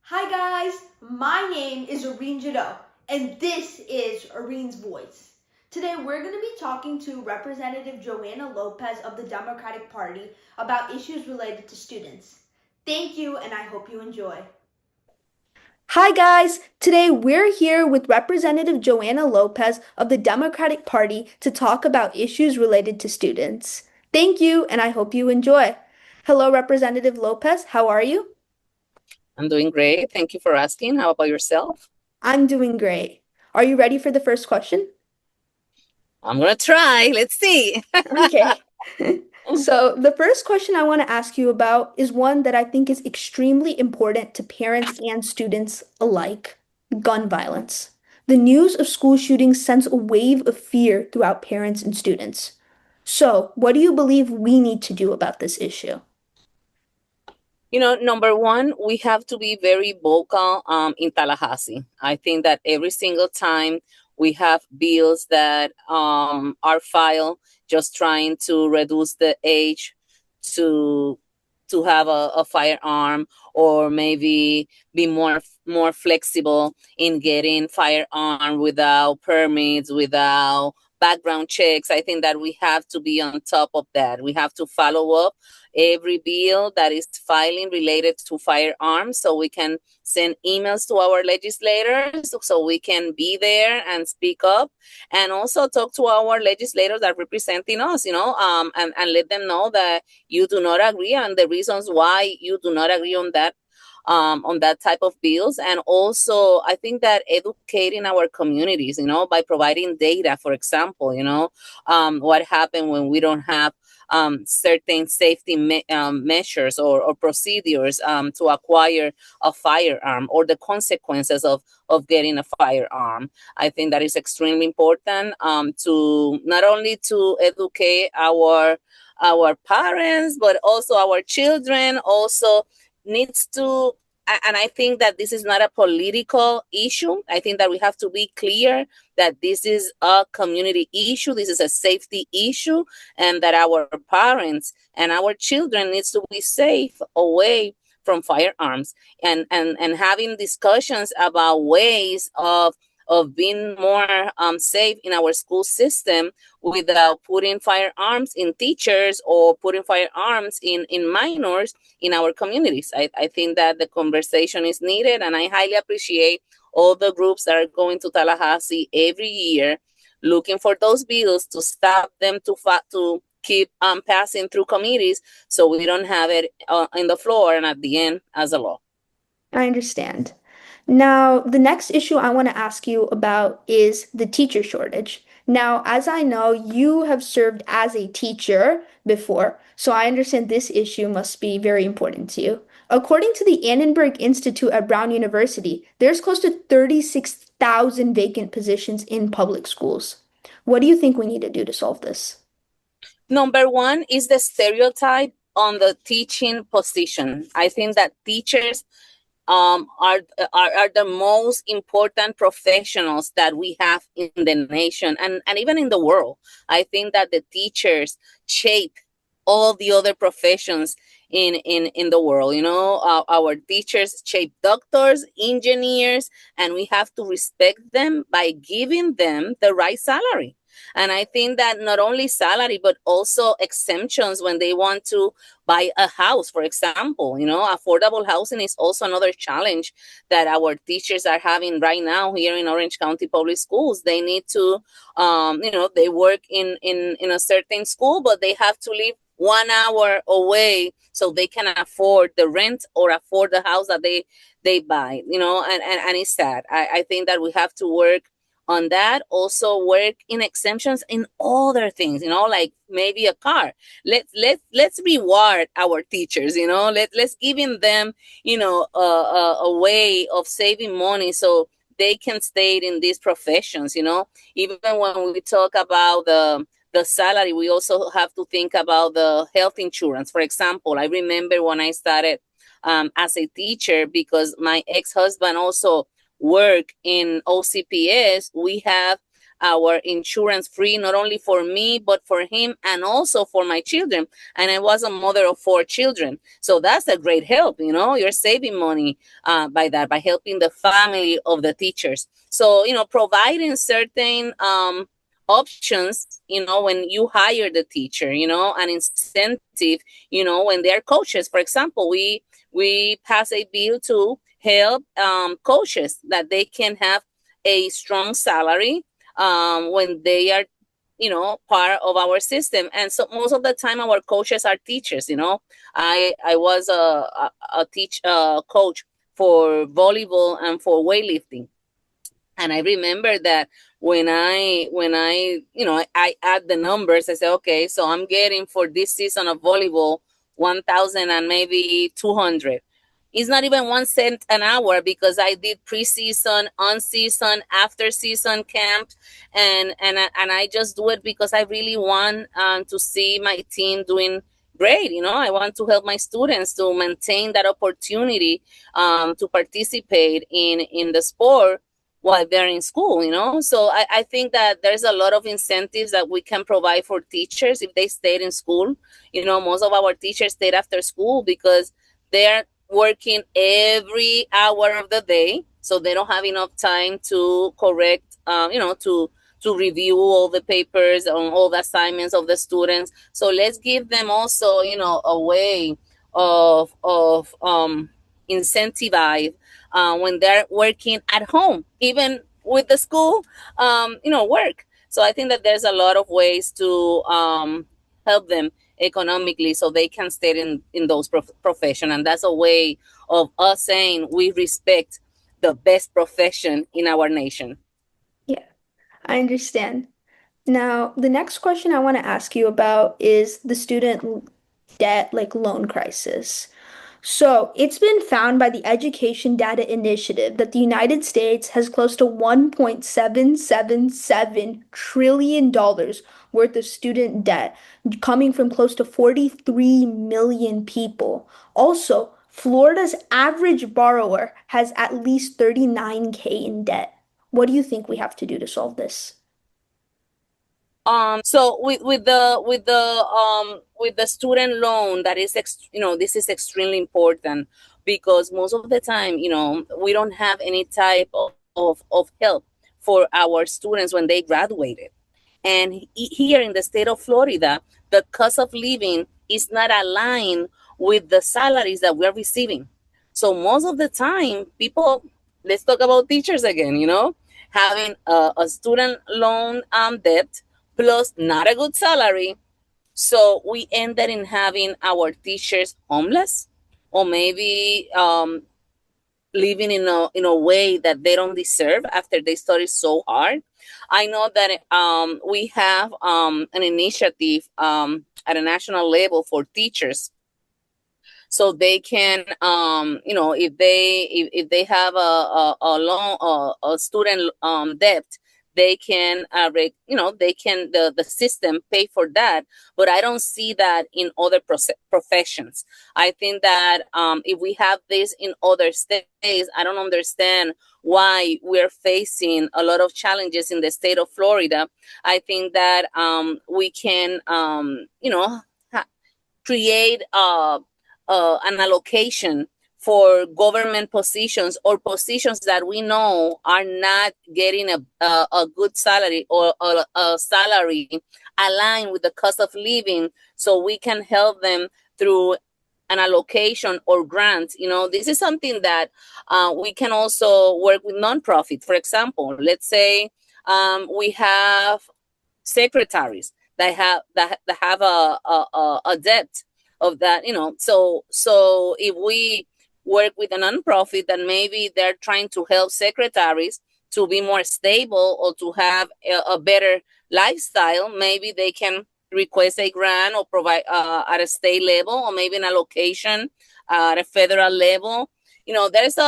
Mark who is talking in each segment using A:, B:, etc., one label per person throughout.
A: Hi guys, my name is Arin and this is Arin's Voice. Today we're going to be talking to Representative Johanna López of the Democratic Party about issues related to students. Thank you and I hope you enjoy. Hi guys, today we're here with Representative Johanna López of the Democratic Party to talk about issues related to students. Thank you and I hope you enjoy. Hello Representative López, how are you?
B: I'm doing great. Thank you for asking. How about yourself?
A: I'm doing great. Are you ready for the first question?
B: I'm going to try. Let's see.
A: Okay. So, the first question I want to ask you about is one that I think is extremely important to parents and students alike: gun violence. The news of school shootings sends a wave of fear throughout parents and students. So, what do you believe we need to do about this issue?
B: Number one, we have to be very vocal in Tallahassee. I think that every single time we have bills that are filed just trying to reduce the age to have a firearm, or maybe be more flexible in getting firearm without permits, without background checks. I think that we have to be on top of that. We have to follow up every bill that is filing related to firearms, so we can send emails to our legislators so we can be there and speak up, and also talk to our legislators that are representing us, and let them know that you do not agree and the reasons why you do not agree on that type of bills. And also, I think that educating our communities, by providing data, for example, what happened when we don't have certain safety measures or procedures to acquire a firearm, or the consequences of getting a firearm. I think that is extremely important, to not only to educate our parents, but also our children also needs to. And I think that this is not a political issue. I think that we have to be clear that this is a community issue, this is a safety issue, and that our parents and our children needs to be safe away from firearms, and having discussions about ways of being more safe in our school system without putting firearms in teachers or putting firearms in minors in our communities. I think that the conversation is needed, and I highly appreciate all the groups that are going to Tallahassee every year looking for those bills to stop them to keep passing through committees, so we don't have it in the floor and at the end as a law.
A: I understand. Now, the next issue I want to ask you about is the teacher shortage. Now, as I know, you have served as a teacher before, so I understand this issue must be very important to you. According to the Annenberg Institute at Brown University, there's close to 36,000 vacant positions in public schools. What do you think we need to do to solve this?
B: Number one is the stereotype on the teaching position. I think that teachers are the most important professionals that we have in the nation, and even in the world. I think that the teachers shape all the other professions in the world. Our teachers shape doctors, engineers, and we have to respect them by giving them the right salary. And I think that not only salary, but also exemptions when they want to buy a house, for example. Affordable housing is also another challenge that our teachers are having right now here in Orange County Public Schools. They need to, they work in a certain school, but they have to live 1 hour away so they can afford the rent or afford the house that they buy, and it's sad. I think that we have to work on that. Also work in exemptions in other things, like maybe a car. Let's reward our teachers. Let's giving them, a way of saving money so they can stay in these professions. Even when we talk about the salary, we also have to think about the health insurance. For example, I remember when I started as a teacher, because my ex-husband also work in OCPS, we have our insurance free, not only for me, but for him and also for my children. And I was a mother of 4 children. So that's a great help. You're saving money by helping the family of the teachers. So, providing certain options, when you hire the teacher, an incentive, when they're coaches. For example, we pass a bill to help coaches that they can have a strong salary when they are part of our system. And so most of the time our coaches are teachers. I was a coach for volleyball and for weightlifting. And I remember that when I add the numbers, I say, okay, so I'm getting for this season of volleyball 1,000 and maybe 200. It's not even 1 cent an hour because I did preseason, on season, after season camp, and I just do it because I really want to see my team doing great. I want to help my students to maintain that opportunity to participate in the sport while they're in school. So I think that there's a lot of incentives that we can provide for teachers if they stayed in school. Most of our teachers stayed after school because they're working every hour of the day, so they don't have enough time to correct, to review all the papers on all the assignments of the students. So let's give them also, a way of incentivize when they're working at home, even with the school, work. So I think that there's a lot of ways to help them economically so they can stay in those profession. And that's a way of us saying we respect the best profession in our nation.
A: Yeah, I understand. Now, the next question I want to ask you about is the student debt, like loan crisis. So, it's been found by the Education Data Initiative that the United States has close to $1.777 trillion worth of student debt, coming from close to 43 million people. Also, Florida's average borrower has at least 39K in debt. What do you think we have to do to solve this?
B: So with the student loan, that is this is extremely important because most of the time, we don't have any type of help for our students when they graduated. And here in the state of Florida, the cost of living is not aligned with the salaries that we're receiving. So most of the time, people, let's talk about teachers again, having a student loan debt plus not a good salary. So we ended in having our teachers homeless, or maybe living in a way that they don't deserve after they study so hard. I know that we have an initiative at a national level for teachers, so they can if they have a loan, a student debt, they can the system pay for that. But I don't see that in other professions. I think that if we have this in other states, I don't understand why we're facing a lot of challenges in the state of Florida. I think that we can create an allocation for government positions or positions that we know are not getting a good salary or a salary aligned with the cost of living, so we can help them through an allocation or grant. This is something that we can also work with nonprofit. For example, let's say we have secretaries that have a debt of that. So if we work with a nonprofit that maybe they're trying to help secretaries to be more stable or to have a better lifestyle, maybe they can request a grant or provide at a state level, or maybe an allocation at a federal level. There's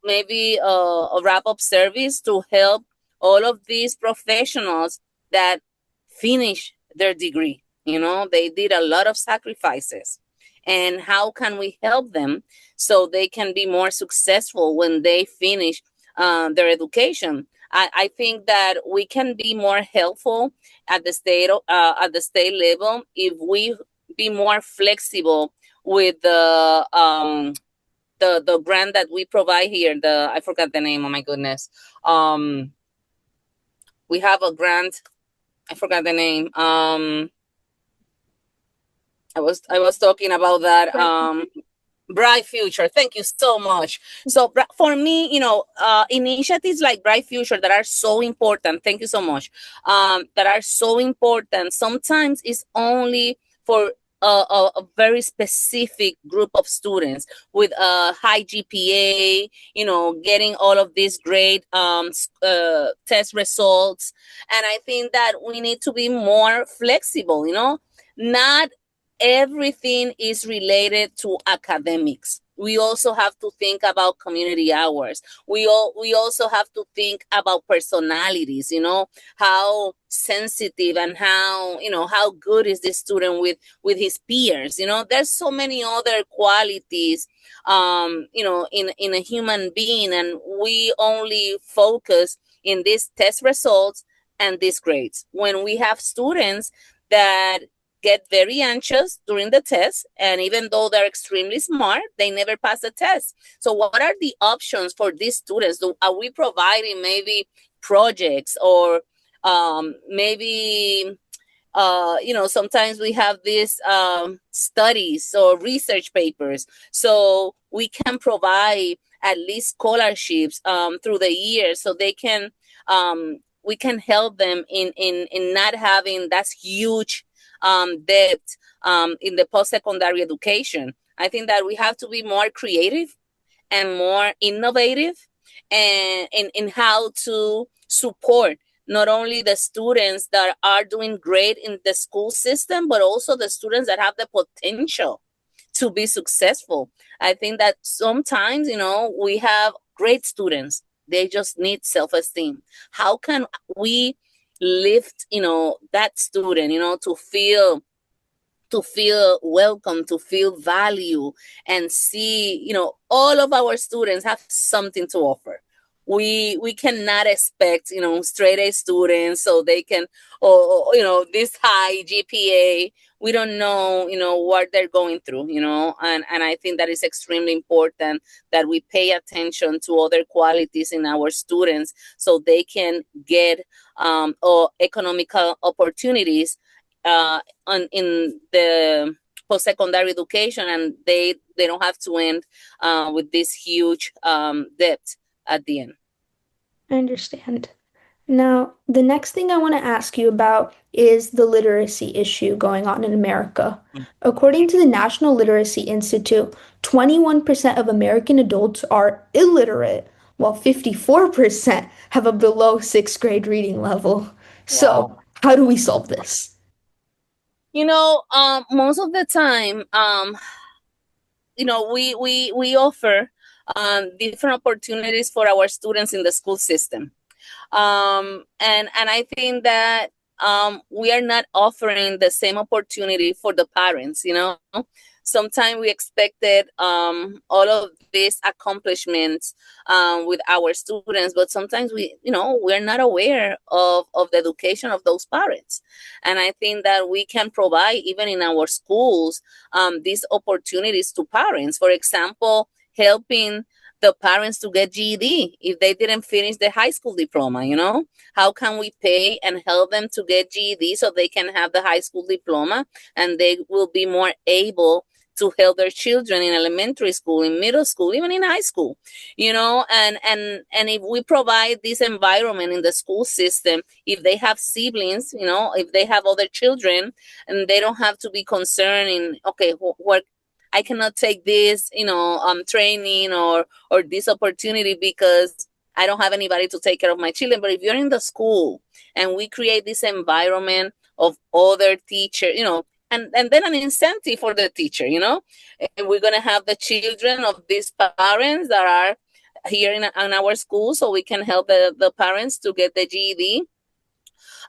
B: maybe a wrap-up service to help all of these professionals that finish their degree. They did a lot of sacrifices. And how can we help them so they can be more successful when they finish their education? I think that we can be more helpful at the state level if we be more flexible with the grant that we provide here. I forgot the name. Oh my goodness. We have a grant. I forgot the name. I was talking about that. Bright Future. Thank you so much. So for me, initiatives like Bright Future that are so important. Thank you so much. That are so important. Sometimes it's only for a very specific group of students with a high GPA, getting all of these great test results. And I think that we need to be more flexible, not everything is related to academics. We also have to think about community hours. We also have to think about personalities, how sensitive and how good is this student with his peers. There's so many other qualities in a human being, and we only focus in these test results and these grades. When we have students that get very anxious during the test, and even though they're extremely smart, they never pass the test. So what are the options for these students? Are we providing maybe projects, or maybe sometimes we have these studies or research papers, so we can provide at least scholarships through the year, so they can we can help them in not having that huge debt in the post-secondary education. I think that we have to be more creative and more innovative and in how to support not only the students that are doing great in the school system, but also the students that have the potential to be successful. I think that sometimes, we have great students. They just need self-esteem. How can we lift that student to feel welcome, to feel value, and see all of our students have something to offer. We cannot expect straight A students so they can or this high GPA. We don't know what they're going through, and I think that is extremely important that we pay attention to other qualities in our students so they can get economical opportunities in the post-secondary education, and they don't have to end with this huge debt at the end.
A: I understand. Now, the next thing I want to ask you about is the literacy issue going on in America. According to the National Literacy Institute, 21% of American adults are illiterate, while 54% have a below sixth grade reading level. So, how do we solve this?
B: Most of the time, we offer different opportunities for our students in the school system. And I think that we are not offering the same opportunity for the parents. Sometimes we expected all of these accomplishments with our students, but sometimes we're not aware of the education of those parents. And I think that we can provide, even in our schools, these opportunities to parents. For example, helping the parents to get GED if they didn't finish the high school diploma. How can we pay and help them to get GED so they can have the high school diploma, and they will be more able to help their children in elementary school, in middle school, even in high school, and if we provide this environment in the school system, if they have siblings, if they have other children, and they don't have to be concerned in, okay, what I cannot take this, training or this opportunity because I don't have anybody to take care of my children. But if you're in the school and we create this environment of other teachers, and then an incentive for the teacher, and we're going to have the children of these parents that are here in our school, so we can help the parents to get the GED.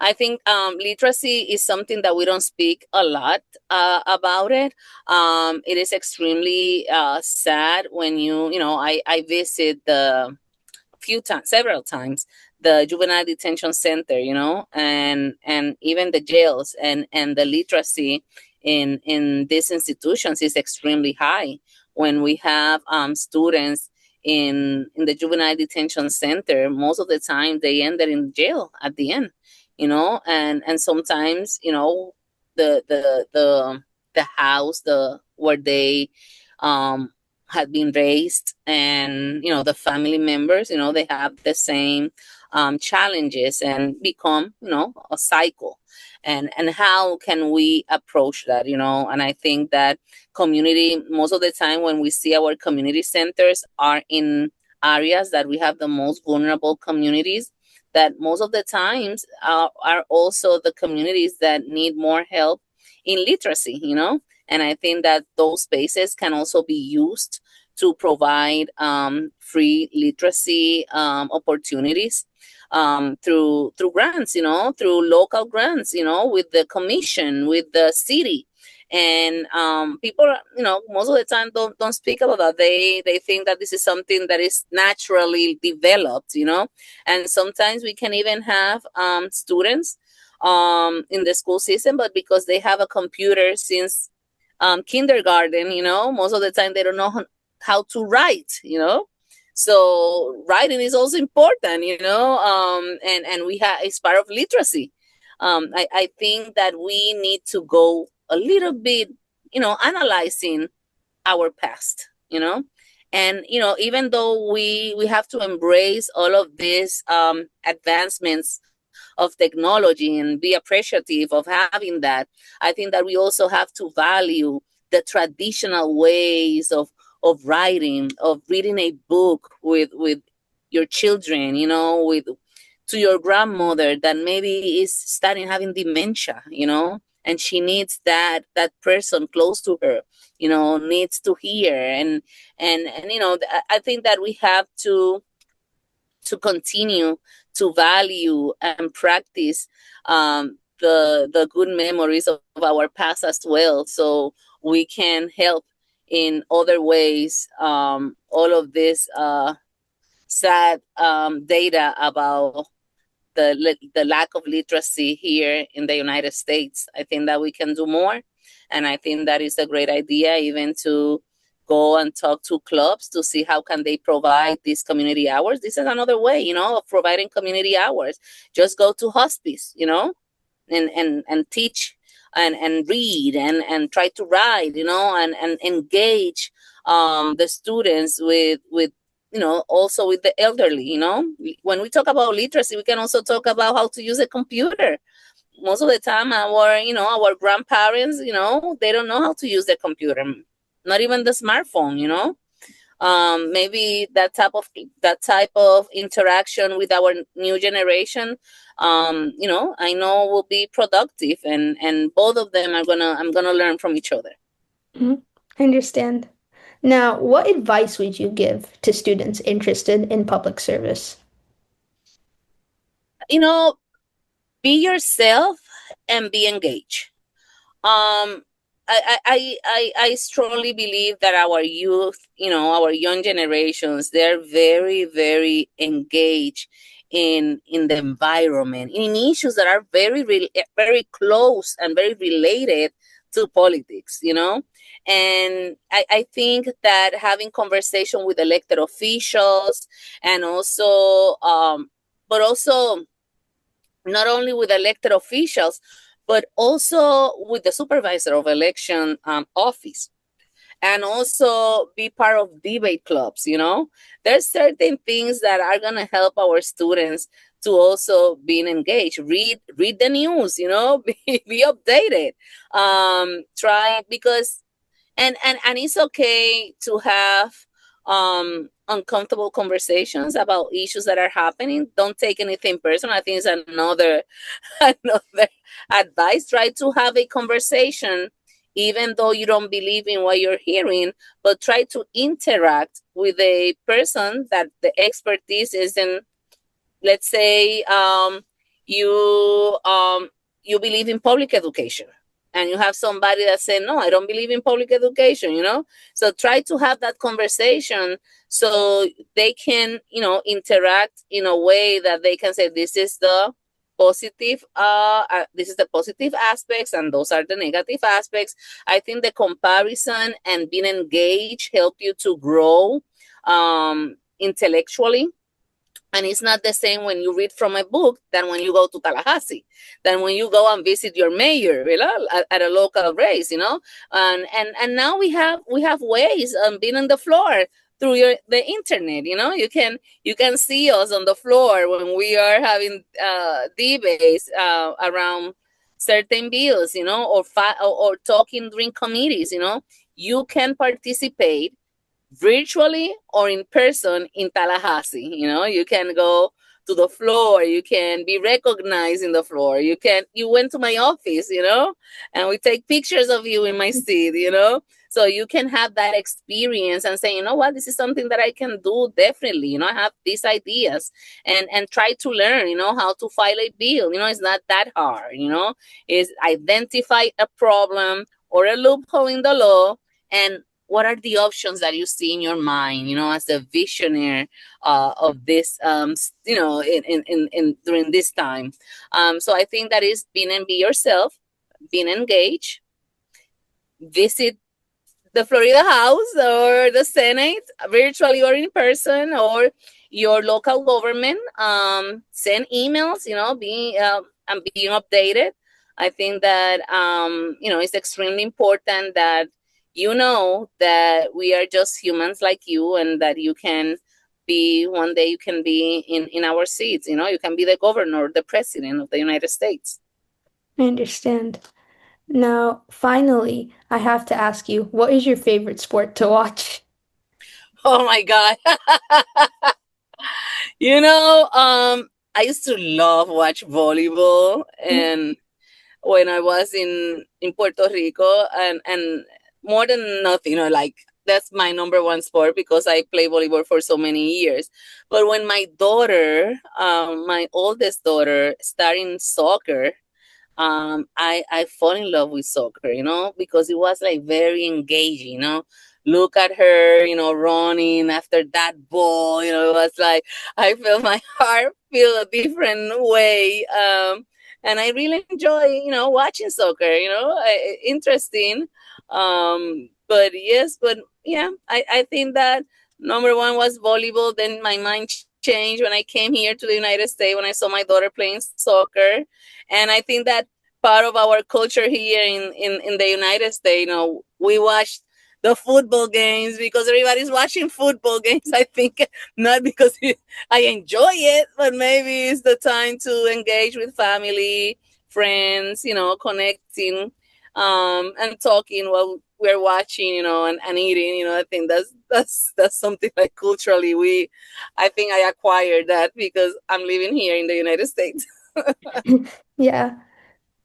B: I think literacy is something that we don't speak a lot about it. It is extremely sad when I visit several times the juvenile detention center, and even the jails, and the literacy in these institutions is extremely high. When we have students in the juvenile detention center, most of the time they ended in jail at the end, and sometimes, the house where they had been raised, and the family members, they have the same challenges, and become a cycle. And how can we approach that? And I think that community, most of the time when we see our community centers are in areas that we have the most vulnerable communities, that most of the times are also the communities that need more help in literacy, and I think that those spaces can also be used to provide free literacy opportunities through grants, through local grants, with the commission, with the city. And people, most of the time don't speak about that. They think that this is something that is naturally developed, and sometimes we can even have students in the school system, but because they have a computer since kindergarten, most of the time they don't know how to write, so writing is also important, and we have, it's part of literacy. I think that we need to go a little bit, analyzing our past, and even though we have to embrace all of these advancements of technology and be appreciative of having that, I think that we also have to value the traditional ways of writing, of reading a book with your children, with to your grandmother that maybe is starting having dementia, and she needs that person close to her, needs to hear. And I think that we have to continue to value and practice the good memories of our past as well, so we can help in other ways all of this sad data about the lack of literacy here in the United States. I think that we can do more, and I think that is a great idea, even to go and talk to clubs to see how can they provide these community hours. This is another way, of providing community hours. Just go to hospice, and teach and read and try to write, and engage the students with also with the elderly. When we talk about literacy, we can also talk about how to use a computer. Most of the time our grandparents, they don't know how to use the computer, not even the smartphone. Maybe that type of interaction with our new generation, I know will be productive, and both of them I'm gonna learn from each other.
A: Mm-hmm. I understand. Now, what advice would you give to students interested in public service?
B: Be yourself and be engaged. I strongly believe that our youth, our young generations, they're very, very engaged in the environment, in issues that are very, very close and very related to politics, And I think that having conversation with elected officials, and also, but also not only with elected officials, but also with the supervisor of election office, and also be part of debate clubs. There's certain things that are going to help our students to also being engaged. Read the news, be updated. Try, because and it's okay to have uncomfortable conversations about issues that are happening. Don't take anything personal. I think it's another advice. Try to have a conversation, even though you don't believe in what you're hearing, but try to interact with a person that the expertise is in. Let's say you believe in public education, and you have somebody that said, no, I don't believe in public education, so try to have that conversation so they can, interact in a way that they can say, this is the positive aspects and those are the negative aspects. I think the comparison and being engaged help you to grow intellectually. And it's not the same when you read from a book than when you go to Tallahassee, than when you go and visit your mayor, at a local race, and now we have ways of being on the floor through the internet. You can see us on the floor when we are having debates around certain bills, or talking during committees. You can participate virtually or in person in Tallahassee. You can go to the floor, you can be recognized in the floor. You went to my office, and we take pictures of you in my seat, so you can have that experience and say, you know what, this is something that I can do definitely. I have these ideas, and try to learn, how to file a bill. It's not that hard. Is identify a problem or a loophole in the law, and what are the options that you see in your mind, as a visionary of this, in during this time. So I think that is being and be yourself, being engaged, visit the Florida House or the Senate virtually or in person, or your local government. Send emails, and being updated. I think that, it's extremely important that that we are just humans like you, and that one day you can be in our seats. You can be the governor, the president of the United States.
C: I understand. Now, finally, I have to ask you, what is your favorite sport to watch?
B: Oh my God. I used to love watch volleyball, and when I was in Puerto Rico, and more than nothing, like that's my number one sport because I play volleyball for so many years. But when my daughter, my oldest daughter, started soccer, I fall in love with soccer, because it was like very engaging, Look at her, running after that ball, it was like I felt my heart feel a different way. And I really enjoy, watching soccer, interesting. But yes, but yeah, I think that number one was volleyball. Then my mind changed when I came here to the United States, when I saw my daughter playing soccer. And I think that part of our culture here in the United States, we watch the football games because everybody's watching football games. I think not because I enjoy it, but maybe it's the time to engage with family, friends, connecting, and talking while we're watching, and eating. I think that's something like culturally I think I acquired that because I'm living here in the United States.
C: Yeah.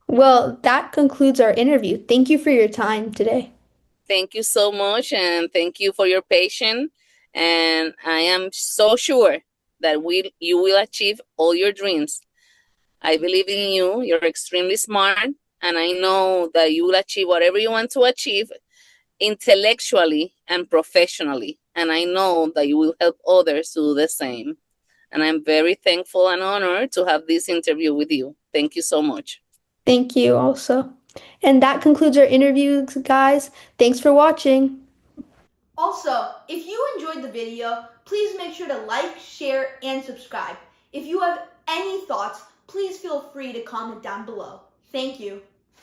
C: Well, that concludes our interview. Thank you for your time today.
B: Thank you so much, and thank you for your patience. And I am so sure that you will achieve all your dreams. I believe in you. You're extremely smart, and I know that you will achieve whatever you want to achieve intellectually and professionally. And I know that you will help others do the same. And I'm very thankful and honored to have this interview with you. Thank you so much.
C: Thank you also. And that concludes our interview, guys. Thanks for watching.
A: Also, if you enjoyed the video, please make sure to like, share, and subscribe. If you have any thoughts, please feel free to comment down below. Thank you.